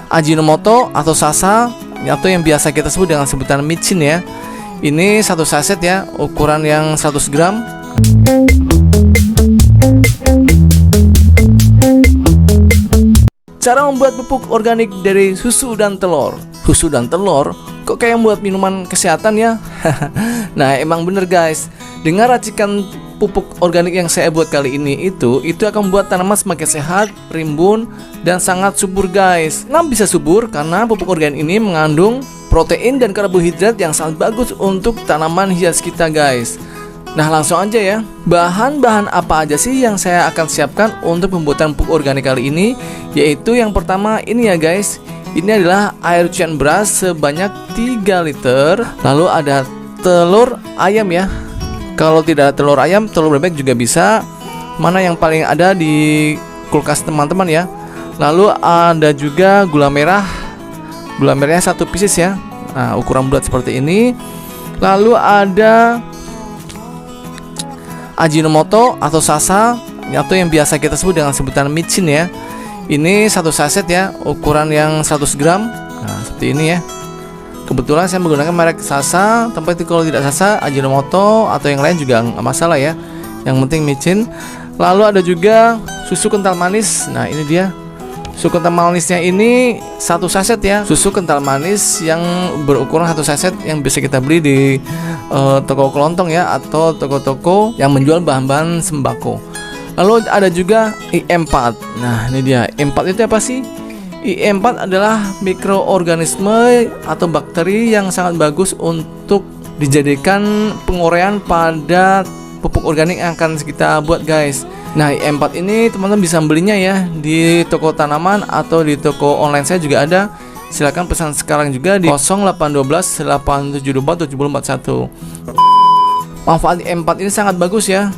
Ajinomoto atau Sasa atau yang biasa kita sebut dengan sebutan micin ya. Ini satu saset ya, ukuran yang 100 gram. Cara membuat pupuk organik dari susu dan telur. Susu dan telur kok kayak buat minuman kesehatan ya? Nah emang bener guys, dengan racikan pupuk organik yang saya buat kali ini itu akan membuat tanaman semakin sehat, rimbun, dan sangat subur guys. Nah bisa subur karena pupuk organik ini mengandung protein dan karbohidrat yang sangat bagus untuk tanaman hias kita guys. Nah langsung aja ya, bahan-bahan apa aja sih yang saya akan siapkan untuk pembuatan pupuk organik kali ini? Yaitu yang pertama ini ya guys, ini adalah air cucian beras sebanyak 3 liter. Lalu ada telur ayam ya. Kalau tidak ada telur ayam, telur bebek juga bisa. Mana yang paling ada di kulkas teman-teman ya. Lalu ada juga gula merah. Gula merahnya 1 pieces ya. Nah ukuran bulat seperti ini. Lalu ada Ajinomoto atau Sasa atau yang biasa kita sebut dengan sebutan micin ya. Ini satu saset ya, ukuran yang 100 gram. Nah seperti ini ya. Kebetulan saya menggunakan merek Sasa. Tempat itu kalau tidak Sasa, Ajinomoto atau yang lain juga nggak masalah ya. Yang penting micin. Lalu ada juga susu kental manis. Nah ini dia. Susu kental manisnya ini satu saset ya. Susu kental manis yang berukuran satu saset yang bisa kita beli di toko kelontong ya, atau toko-toko yang menjual bahan-bahan sembako. Lalu ada juga IE4. Nah ini dia. IE4 itu apa sih? IE4 adalah mikroorganisme atau bakteri yang sangat bagus untuk dijadikan penguraian pada pupuk organik yang akan kita buat guys. Nah IE4 ini teman-teman bisa belinya ya di toko tanaman atau di toko online saya juga ada. Silahkan pesan sekarang juga di 0812 874 7041. Manfaat IE4 ini sangat bagus ya,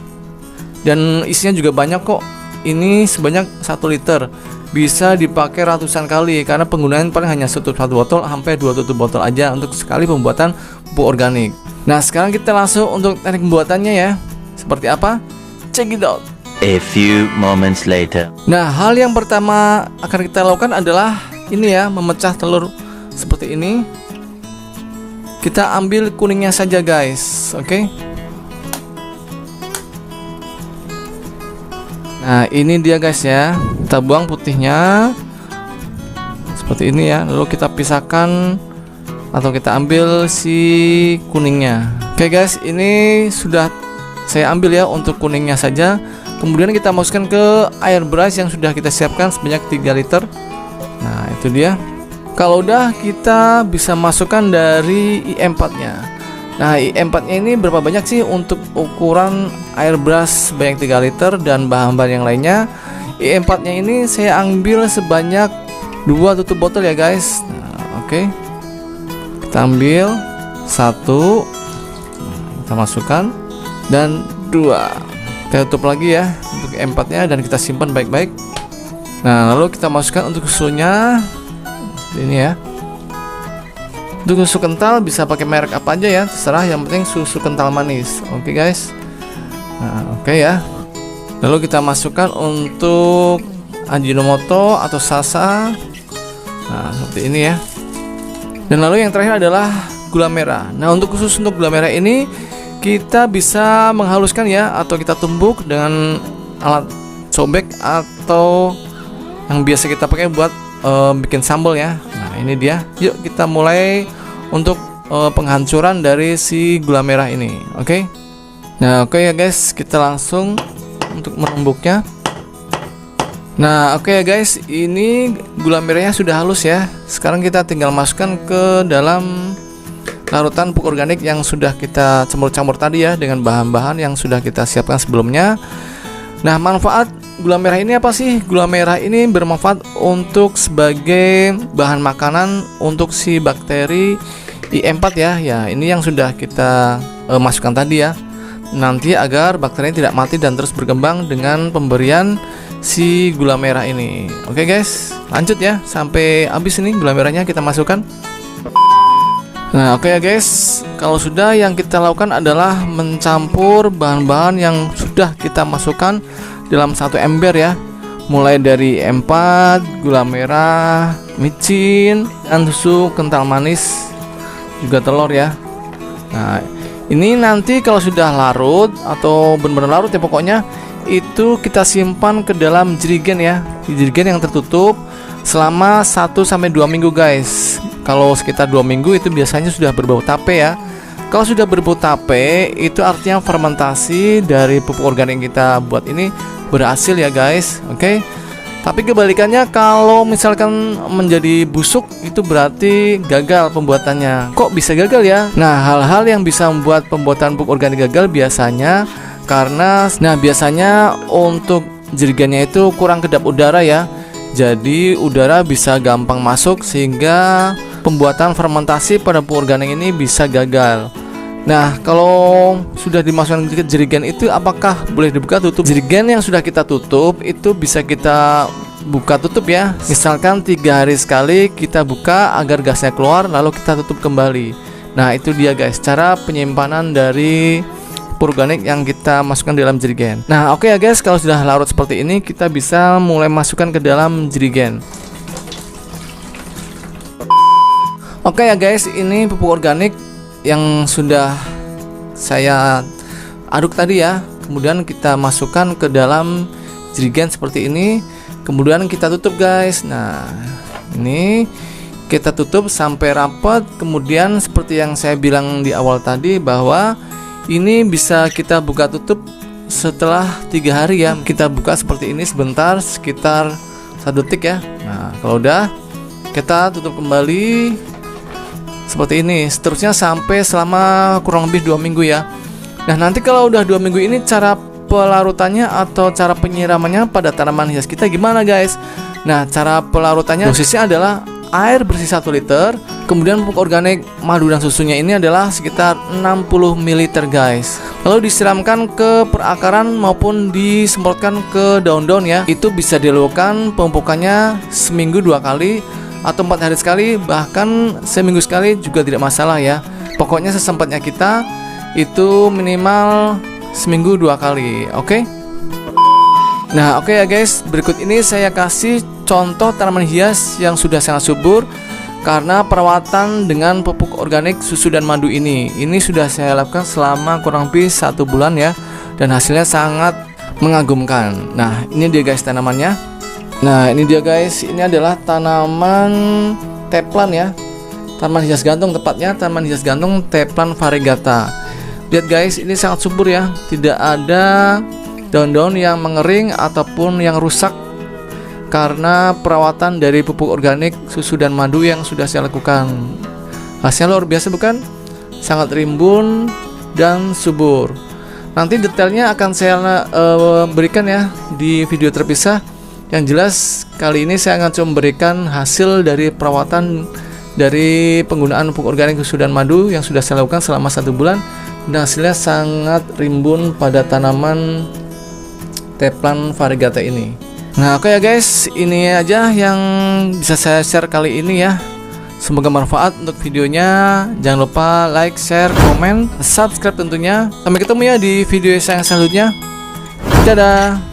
dan isinya juga banyak kok. Ini sebanyak 1 liter, bisa dipakai ratusan kali karena penggunaan paling hanya satu botol sampai 2 tutup botol aja untuk sekali pembuatan pupuk organik. Nah sekarang kita langsung untuk teknik pembuatannya ya. Seperti apa? Check it out. A few moments later. Nah hal yang pertama akan kita lakukan adalah ini ya, memecah telur seperti ini. Kita ambil kuningnya saja guys, oke? Nah ini dia guys ya, kita buang putihnya seperti ini ya. Lalu kita pisahkan atau kita ambil si kuningnya. Oke guys, ini sudah saya ambil ya untuk kuningnya saja. Kemudian kita masukkan ke air beras yang sudah kita siapkan sebanyak 3 liter. Nah itu dia. Kalau udah, kita bisa masukkan dari IE4 nya. Nah IE4 nya ini berapa banyak sih untuk ukuran air beras sebanyak 3 liter dan bahan-bahan yang lainnya. IE4 nya ini saya ambil sebanyak 2 tutup botol ya guys. Nah, oke. Kita ambil 1, kita masukkan, dan 2. Kita tutup lagi ya untuk IE4 nya dan kita simpan baik-baik. Nah lalu kita masukkan untuk susunya. Ini ya. Untuk susu kental bisa pakai merek apa aja ya, terserah, yang penting susu kental manis. Oke guys. Nah oke ya. Lalu kita masukkan untuk Ajinomoto atau Sasa. Nah seperti ini ya. Dan lalu yang terakhir adalah gula merah. Nah untuk khusus untuk gula merah ini kita bisa menghaluskan ya, atau kita tumbuk dengan alat cobek atau yang biasa kita pakai buat bikin sambal ya. Nah ini dia. Yuk kita mulai untuk penghancuran dari si gula merah ini. Oke. Nah oke ya guys, kita langsung untuk menumbuknya. Nah oke ya guys, ini gula merahnya sudah halus ya. Sekarang kita tinggal masukkan ke dalam larutan pupuk organik yang sudah kita campur-campur tadi ya, dengan bahan-bahan yang sudah kita siapkan sebelumnya. Nah manfaat gula merah ini apa sih? Gula merah ini bermanfaat untuk sebagai bahan makanan untuk si bakteri IE4 ya. Ya ini yang sudah kita masukkan tadi ya, nanti agar bakterinya tidak mati dan terus berkembang dengan pemberian si gula merah ini. Oke guys, lanjut ya sampai habis ini gula merahnya kita masukkan. Nah oke ya guys, kalau sudah, yang kita lakukan adalah mencampur bahan-bahan yang sudah kita masukkan dalam satu ember ya. mulai dari empat, gula merah, micin, dan susu kental manis, juga telur ya. Nah, ini nanti kalau sudah larut atau benar-benar larut ya pokoknya, itu kita simpan ke dalam jerigen ya, di jerigen yang tertutup selama 1-2 minggu guys. Kalau sekitar 2 minggu itu biasanya sudah berbau tape ya. Kalau sudah berbau tape itu artinya fermentasi dari pupuk organik yang kita buat ini berhasil ya guys. Oke. Tapi kebalikannya, kalau misalkan menjadi busuk itu berarti gagal pembuatannya. Kok bisa gagal ya? Nah, hal-hal yang bisa membuat pembuatan pupuk organik gagal biasanya karena biasanya untuk jerigennya itu kurang kedap udara ya. Jadi udara bisa gampang masuk sehingga pembuatan fermentasi pada pupuk organik ini bisa gagal. Nah, kalau sudah dimasukkan ke jerigen itu apakah boleh dibuka tutup? Jerigen yang sudah kita tutup itu bisa kita buka tutup ya. Misalkan 3 hari sekali kita buka agar gasnya keluar, lalu kita tutup kembali. Nah, itu dia guys, cara penyimpanan dari pupuk organik yang kita masukkan dalam jerigen. Nah, oke ya guys, kalau sudah larut seperti ini kita bisa mulai masukkan ke dalam jerigen. Oke ya guys, ini pupuk organik yang sudah saya aduk tadi ya. Kemudian kita masukkan ke dalam jerigen seperti ini. Kemudian kita tutup guys. Nah, ini kita tutup sampai rapat. Kemudian seperti yang saya bilang di awal tadi, bahwa ini bisa kita buka tutup setelah 3 hari ya. Kita buka seperti ini sebentar, sekitar 1 detik ya. Nah, kalau udah, kita tutup kembali seperti ini, seterusnya sampai selama kurang lebih 2 minggu ya. Nah, nanti kalau udah 2 minggu ini, cara pelarutannya atau cara penyiramannya pada tanaman hias kita gimana guys? Nah, cara pelarutannya dosisnya adalah air bersih 1 liter. Kemudian pupuk organik, madu dan susunya ini adalah sekitar 60 ml guys. Lalu disiramkan ke perakaran maupun disemprotkan ke daun-daun ya. Itu bisa dilakukan pemupukannya seminggu 2 kali atau 4 hari sekali, bahkan seminggu sekali juga tidak masalah ya. Pokoknya sesempatnya kita, itu minimal seminggu 2 kali. Oke. Nah, oke ya guys, berikut ini saya kasih contoh tanaman hias yang sudah sangat subur karena perawatan dengan pupuk organik susu dan madu ini. Ini sudah saya lakukan selama kurang lebih 1 bulan ya, dan hasilnya sangat mengagumkan. Nah, ini dia guys tanamannya. Nah, ini dia guys, ini adalah tanaman teplan ya, tanaman hias gantung, tepatnya tanaman hias gantung teplan variegata. Lihat guys, ini sangat subur ya, tidak ada daun-daun yang mengering ataupun yang rusak karena perawatan dari pupuk organik susu dan madu yang sudah saya lakukan. Hasilnya luar biasa bukan? Sangat rimbun dan subur. Nanti detailnya akan saya berikan ya di video terpisah. Yang jelas kali ini saya akan coba memberikan hasil dari perawatan dari penggunaan pupuk organik susu dan madu yang sudah saya lakukan selama 1 bulan, dan hasilnya sangat rimbun pada tanaman teplan variegata ini. Nah, oke ya guys, ini aja yang bisa saya share kali ini ya. Semoga bermanfaat untuk videonya. Jangan lupa like, share, komen, subscribe tentunya. Sampai ketemu ya di video saya yang selanjutnya. Dadah.